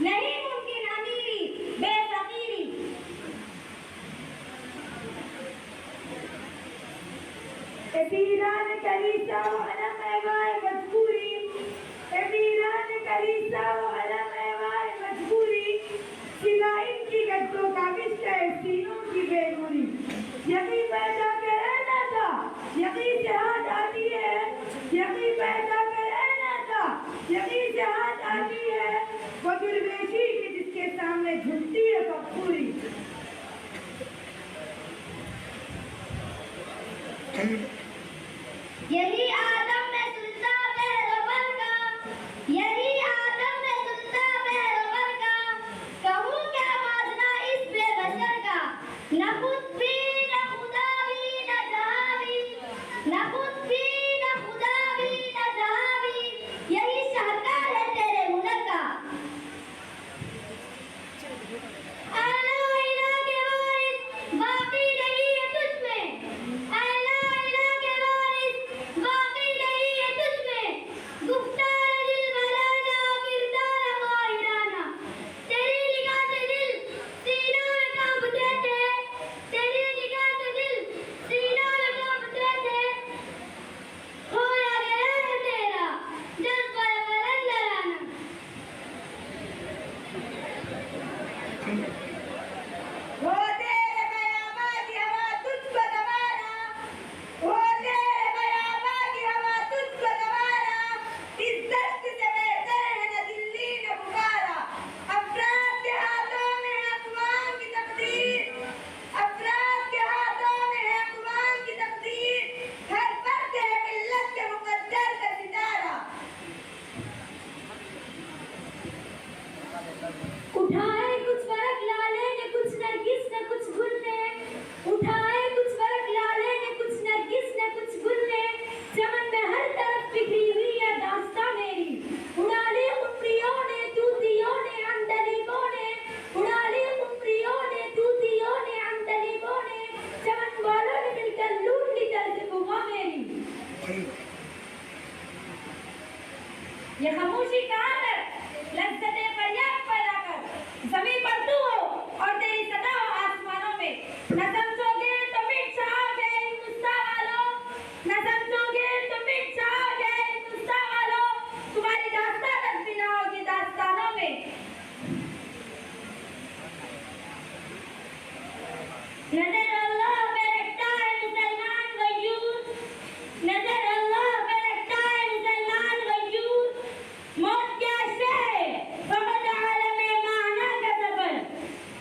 नहीं मुमकिन अमीरी बेफकीरी। वीरान कलीसा अलम एवाए मजबूरी, वीरान कलीसा अलम एवाए मजबूरी, सिवा इनकी गद्दों का विषय सीनों की बेगुरी। यकीन पैदा कर रहना था, यकीन से हाथ आती है, यकीन पैदा कर रहना था, यकीन से हाथ आती है वो दुर्वेशी की जिसके सामने झुकती है फखूरी। यही आदम में सुनता पैगंबर का, यही आदम में सुनता पैगंबर का, कहूँ क्या माजना इस बेबशर का। न खुद भी न खुदा भी न जहाँ भी, न खुद भी न खुदा भी न जहाँ भी, यही शाहकार है तेरे हुनर का। आला इला के वारिस बाकी नहीं है तुझमें, आला इला के वारिस बाकी नहीं है तुझमें, गुफ्तार दिल मलाना किरदार माहिराना। तेरी निगाह से दिल सीना में कांपते थे, तेरी निगाह से दिल सीना में कांपते थे, खोया गया है तेरा जज्बा कलंदराना। वो तेरे बयाबा की हवा तुझको दबाना, वो तेरे बयाबा की हवा तुझको दबाना, इस दस्त से बेहतर है न दिल्ली न बुखारा। अफराद के हाथों में है अक़वाम की तकदीर, अफराद के हाथों में है अक़वाम की तकदीर, हर फर्द है मिल्लत के मुक़द्दर का सितारा। उठाए कुछ फरक लाले ने कुछ नरगिस ने कुछ गुल ने, उठाए कुछ फरक लाले ने कुछ नरगिस ने कुछ गुल ने, चमन में हर तरफ बिखरी हुई है दास्तां मेरी। उड़ा ली उमरियों ने तूतियों ने अंदलीबों ने, उड़ा ली उमरियों ने तूतियों ने अंदलीबों ने, चमन वालों ने मिलकर लूट ली तर्ज़ बुग़ा मेरी। ये खामोशी कहाँ तक, लज्जते फरियाद पैदा कर, ज़मीन पर तू हो और तेरी सदा हो आसमानों में। न समझोगे तो मिट जाओगे हिंदुस्तान वालों, न समझोगे तो मिट जाओगे हिंदुस्तान वालों, तुम्हारी दास्तां तक भी ना होगी दास्तानों में। नजर अल्लाह पे रखता है मुसलमान गयूर, नजर अल्लाह पे रखता है मुसलमान गयूर, मौत क्या शे फकत आलम माना का सफर,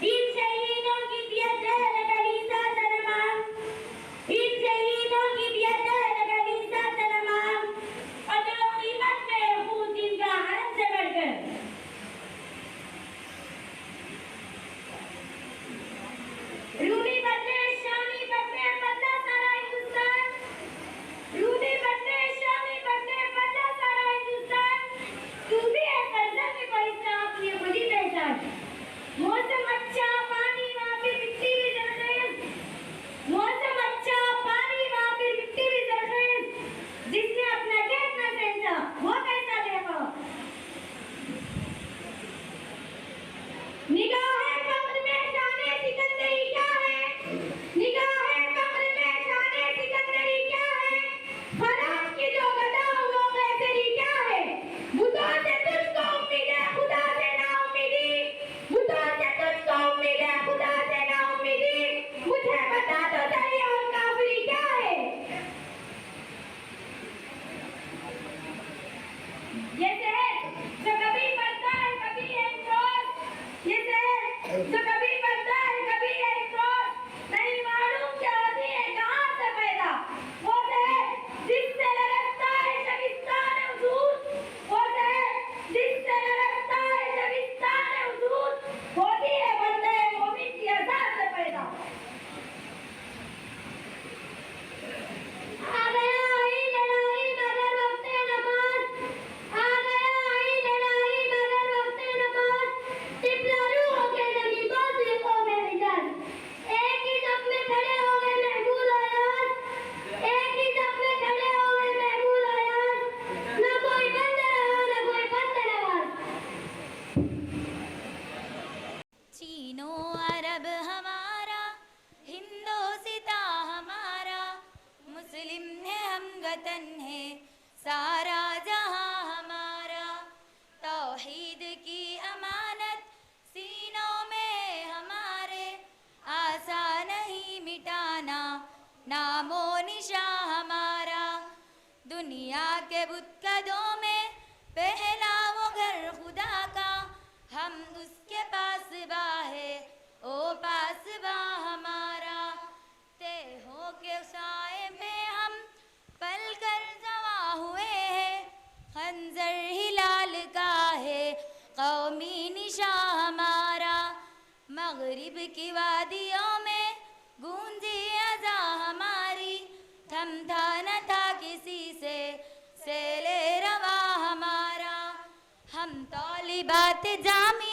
इन शहीदों की दियत है न कलीसा तमाम, इन शहीदों की दियत है न कलीसा तमाम, और जो कीमत में खून जिनका हरम से बढ़कर। रूनी बदले शामी बदले बदला सारा हिंदुस्तान, रूनी बदले शामी बदले बदला सारा हिंदुस्तान, तू भी है फर्जंद में परिस्ता अपनी खुदी पहचान। मौसम अच्छा पानी वहाँ पे मिट्टी भी जरखेज, मौसम अच्छा पानी वहाँ पे मिट्टी भी जरखेज, जिसने अपना खेत न बेचा वो कैसा देखो। निगाह फख्र में शाने सिकंदरी क्या है, निगाह फख्र में शाने सिकंदरी क्या है, फराज की जो गदा वो कैसरी क्या है। बुतों से तुझको उम्मीद है खुदा से ना उम्मीदी, बुतों से तुझको उम्मीद है खुदा से ना उम्मीदी, मुझे बता दो सही और काफिरी क्या है। ये शहर जो कभी पढ़ता है कभी एक रोज, ये शहर जो कभी पढ़ता है कभी एक रोज, नहीं मालूम क्या होती है कहाँ से पैदा। वो शहर जिससे लड़कता है शबिस्तान वजूद, वो शहर जिससे लड़कता है शबिस्तान वजूद, होती है बंदे मोमिन की अज़ा से पैदा। आ गया आई लड़ाई मगर वक्ते नमाज, आ गया आई लड़ाई मगर वक्ते नमाज, टिपला रूहों के नबी को निशा हमारा। मगरिब की वादियों में गूंजी अज़ा हमारी, थमथा न था किसी से सेले रवा हमारा। हम तौलिबात जामी